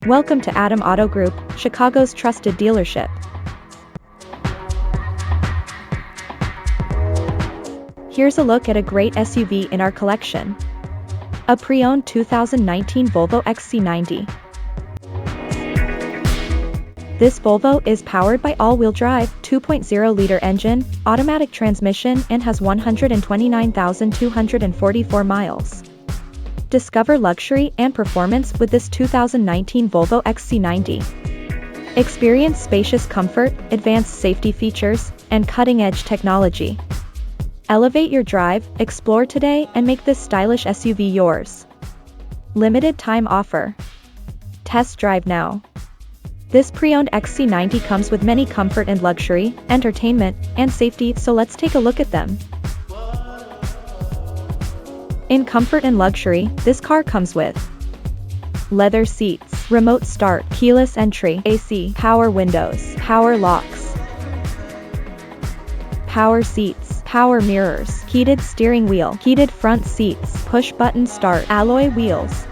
Welcome to Adam Auto Group, Chicago's trusted dealership. Here's a look at a great SUV in our collection. A pre-owned 2019 Volvo XC90. This Volvo is powered by all-wheel drive, 2.0-liter engine, automatic transmission, and has 129,244 miles. Discover luxury and performance with this 2019 Volvo XC90. Experience spacious comfort, advanced safety features, and cutting-edge technology. Elevate your drive, explore today, and make this stylish SUV yours. Limited time offer. Test drive now. This pre-owned XC90 comes with many comfort and luxury, entertainment, and safety, so let's take a look at them. In comfort and luxury, this car comes with leather seats, remote start, keyless entry, AC, power windows, power locks, power seats, power mirrors, heated steering wheel, heated front seats, push-button start, alloy wheels,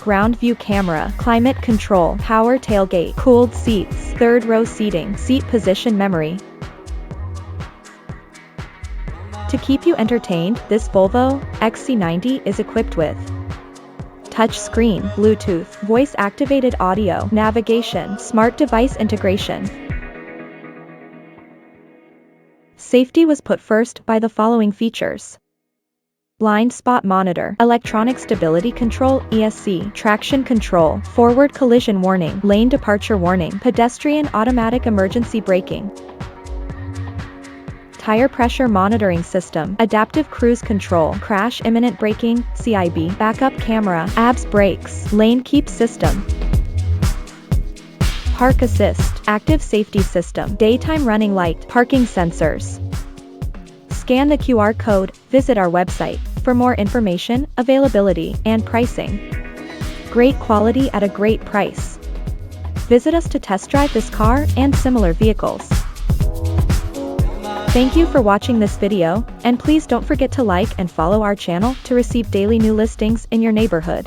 ground view camera, climate control, power tailgate, cooled seats, third row seating, seat position memory. To keep you entertained, this Volvo XC90 is equipped with touchscreen, Bluetooth, voice-activated audio, navigation, smart device integration. Safety was put first by the following features: blind spot monitor, electronic stability control, ESC, traction control, forward collision warning, lane departure warning, pedestrian automatic emergency braking, tire pressure monitoring system, adaptive cruise control, crash imminent braking, CIB, backup camera, ABS brakes, lane keep system, park assist, active safety system, daytime running light, parking sensors. Scan the QR code, visit our website for more information, availability, and pricing. Great quality at a great price. Visit us to test drive this car and similar vehicles. Thank you for watching this video, and please don't forget to like and follow our channel to receive daily new listings in your neighborhood.